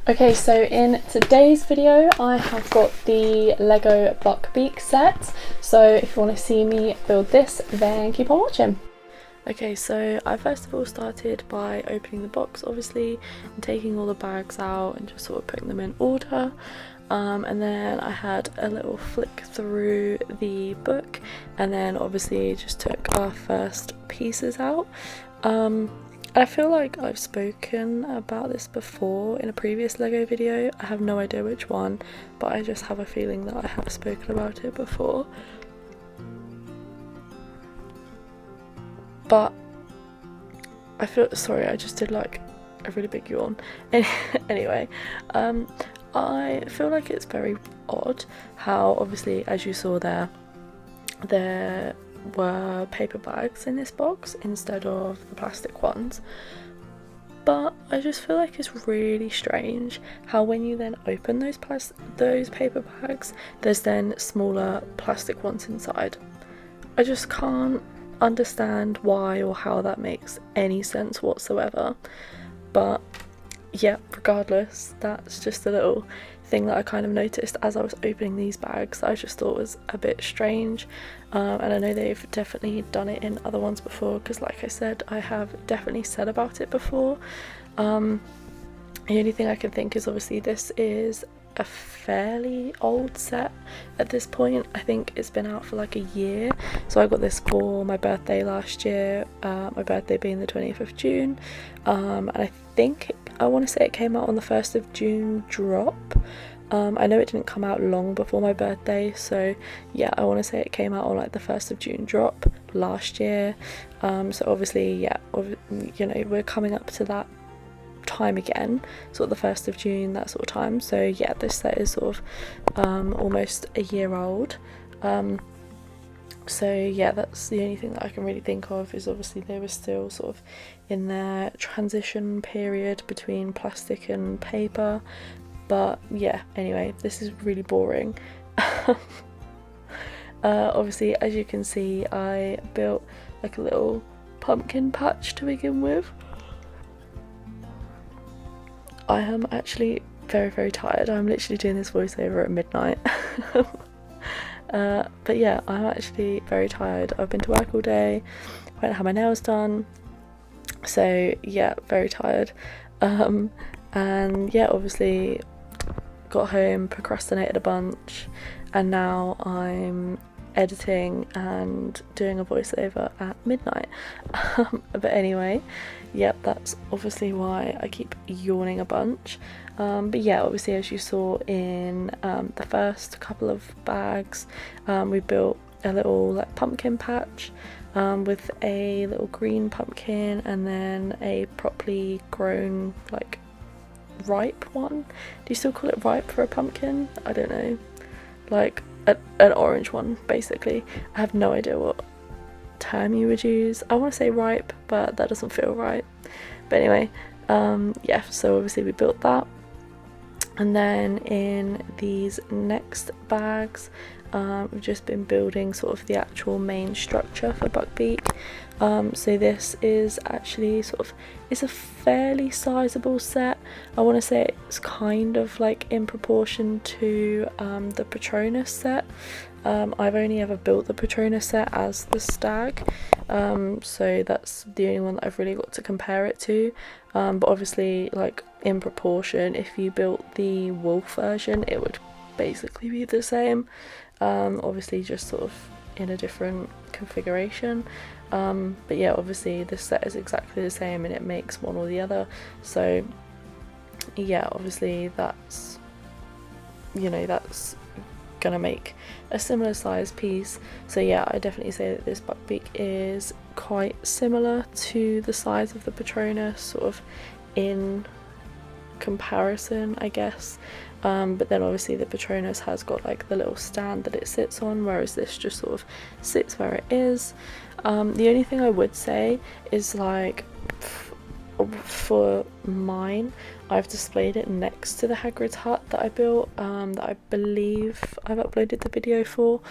Okay, so in today's video I have got the Lego Buckbeak set, so if you want to see me build this then keep on watching. Okay, so I first of all started by opening the box obviously and taking all the bags out and just sort of putting them in order, and then I had a little flick through the book and then obviously just took our first pieces out. I feel like I've spoken about this before in a previous Lego video. I have no idea which one, but I just have a feeling that I have spoken about it before. But I feel, sorry, I just did like a really big yawn. Anyway, I feel like it's very odd how obviously, as you saw there were paper bags in this box instead of the plastic ones, but I just feel like it's really strange how when you then open those paper bags there's then smaller plastic ones inside. I just can't understand why or how that makes any sense whatsoever, but yeah, regardless, that's just a little thing that I kind of noticed as I was opening these bags that I just thought was a bit strange, and I know they've definitely done it in other ones before because like I said, I have definitely said about it before. The only thing I can think is obviously this is a fairly old set at this point. I think it's been out for like a year, so I got this for my birthday last year, my birthday being the 20th of June, and I want to say it came out on the 1st of June drop. I know it didn't come out long before my birthday, so yeah, I want to say it came out on like the 1st of June drop last year. So obviously, yeah, you know, we're coming up to that time again, sort of the 1st of June, that sort of time. So yeah, this set is sort of almost a year old. So yeah, that's the only thing that I can really think of, is obviously they were still sort of in their transition period between plastic and paper. But yeah, anyway, this is really boring. Obviously, as you can see, I built like a little pumpkin patch to begin with. I am actually very, very tired. I'm literally doing this voiceover at midnight. But yeah, I'm actually very tired. I've been to work all day, went and had my nails done, so yeah, very tired. And yeah, obviously got home, procrastinated a bunch, and now I'm editing and doing a voiceover at midnight. But anyway, yep, that's obviously why I keep yawning a bunch. But yeah, obviously as you saw in the first couple of bags, we built a little like pumpkin patch with a little green pumpkin and then a properly grown like ripe one. Do you still call it ripe for a pumpkin? I don't know, like an orange one basically. I have no idea what term you would use. I want to say ripe, but that doesn't feel right. But anyway, yeah, so obviously we built that, and then in these next bags we've just been building sort of the actual main structure for Buckbeak. So this is actually sort of, it's a fairly sizable set. I want to say it's kind of like in proportion to the Patronus set. I've only ever built the Patronus set as the stag, so that's the only one that I've really got to compare it to. But obviously, like in proportion, if you built the wolf version it would basically be the same, obviously just sort of in a different configuration. But yeah, obviously this set is exactly the same and it makes one or the other, so yeah, obviously that's, you know, that's gonna make a similar size piece. So yeah, I definitely say that this Buckbeak is quite similar to the size of the Patronus, sort of in comparison, I guess. But then obviously the Patronus has got like the little stand that it sits on, whereas this just sort of sits where it is. The only thing I would say is like for mine, I've displayed it next to the Hagrid's hut that I built, that I believe I've uploaded the video for.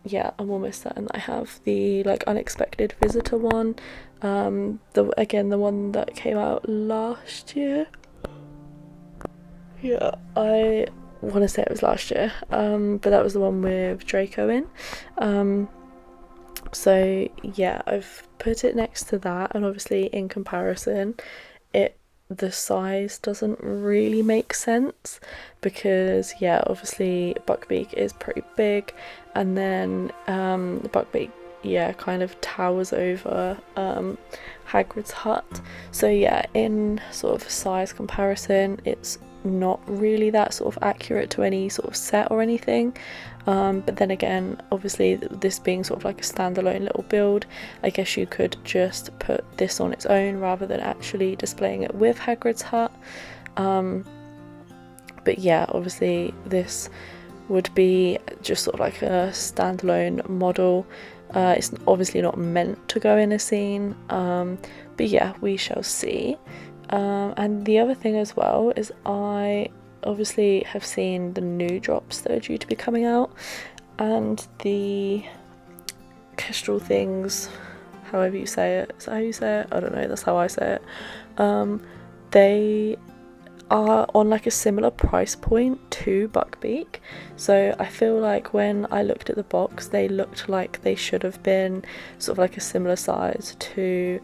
Yeah, I'm almost certain that I have the like unexpected visitor one, the one that came out last year. Yeah, I want to say it was last year, but that was the one with Draco in. So yeah, I've put it next to that, and obviously in comparison, the size doesn't really make sense, because yeah, obviously Buckbeak is pretty big, and then Buckbeak, yeah, kind of towers over Hagrid's hut. So yeah, in sort of size comparison, it's not really that sort of accurate to any sort of set or anything. But then again, obviously this being sort of like a standalone little build, I guess you could just put this on its own rather than actually displaying it with Hagrid's hut. But yeah, obviously this would be just sort of like a standalone model. It's obviously not meant to go in a scene, but yeah, we shall see. And the other thing as well is I obviously have seen the new drops that are due to be coming out, and the Kestrel things, however you say it. Is that how you say it? I don't know, that's how I say it. They are on like a similar price point to Buckbeak, so I feel like when I looked at the box, they looked like they should have been sort of like a similar size to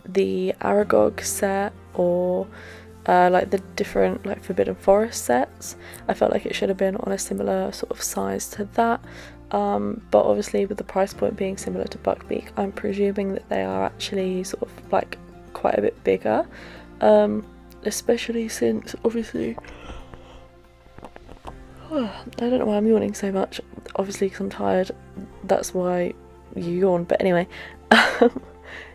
the Aragog set, or like the different like Forbidden Forest sets. I felt like it should have been on a similar sort of size to that, but obviously with the price point being similar to Buckbeak, I'm presuming that they are actually sort of like quite a bit bigger, especially since obviously I don't know why I'm yawning so much, obviously because I'm tired, that's why you yawn, but anyway.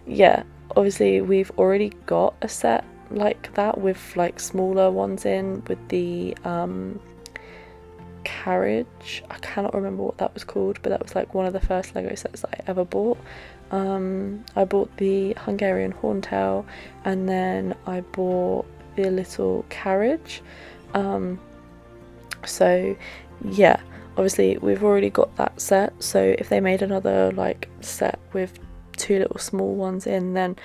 Yeah, obviously we've already got a set like that with like smaller ones in, with the carriage. I cannot remember what that was called, but that was like one of the first Lego sets that I ever bought. I bought the Hungarian Horntail, and then I bought the little carriage. So yeah, obviously we've already got that set, so if they made another like set with two little small ones in, then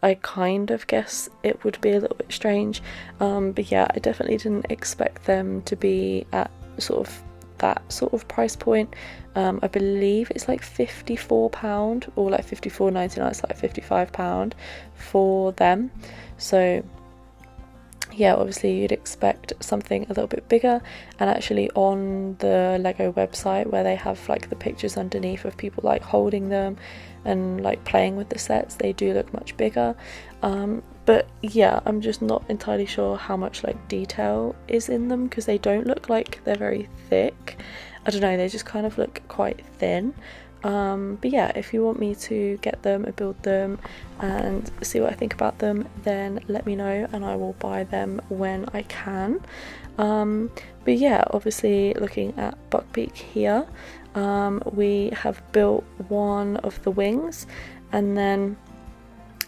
I kind of guess it would be a little bit strange. But yeah, I definitely didn't expect them to be at sort of that sort of price point. I believe it's like £54 or like £54.99, it's like £55 for them. So yeah, obviously you'd expect something a little bit bigger, and actually on the Lego website where they have like the pictures underneath of people like holding them and like playing with the sets, they do look much bigger. But yeah, I'm just not entirely sure how much like detail is in them, because they don't look like they're very thick. I don't know, they just kind of look quite thin. But yeah, if you want me to get them and build them and see what I think about them, then let me know and I will buy them when I can. But yeah, obviously looking at Buckbeak here, we have built one of the wings, and then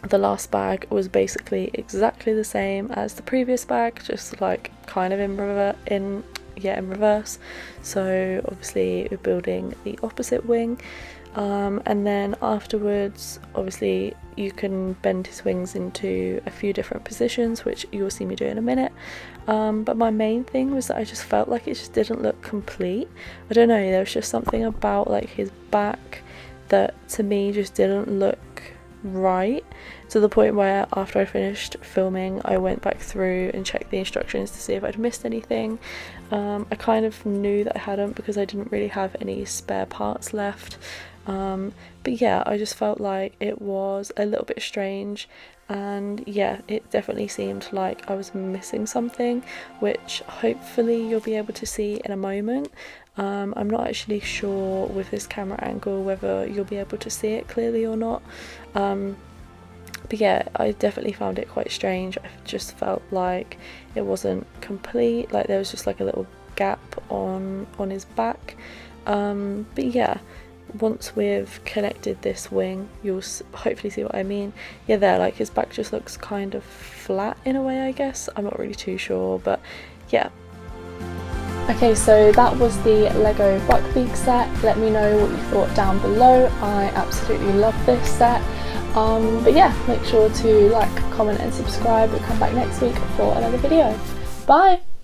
the last bag was basically exactly the same as the previous bag, just like kind of in reverse. So obviously we're building the opposite wing, and then afterwards obviously you can bend his wings into a few different positions, which you'll see me do in a minute. But my main thing was that I just felt like it just didn't look complete. I don't know, there was just something about like his back that to me just didn't look right, to the point where after I finished filming I went back through and checked the instructions to see if I'd missed anything. I kind of knew that I hadn't, because I didn't really have any spare parts left, but yeah, I just felt like it was a little bit strange, and yeah, it definitely seemed like I was missing something, which hopefully you'll be able to see in a moment. I'm not actually sure with this camera angle whether you'll be able to see it clearly or not, but yeah, I definitely found it quite strange. I just felt like it wasn't complete, like there was just like a little gap on his back. But yeah, once we've connected this wing, you'll hopefully see what I mean. Yeah, there, like his back just looks kind of flat in a way, I guess. I'm not really too sure, but yeah. Okay, so that was the Lego Buckbeak set. Let me know what you thought down below. I absolutely love this set. But yeah, make sure to like, comment and subscribe, and come back next week for another video. Bye!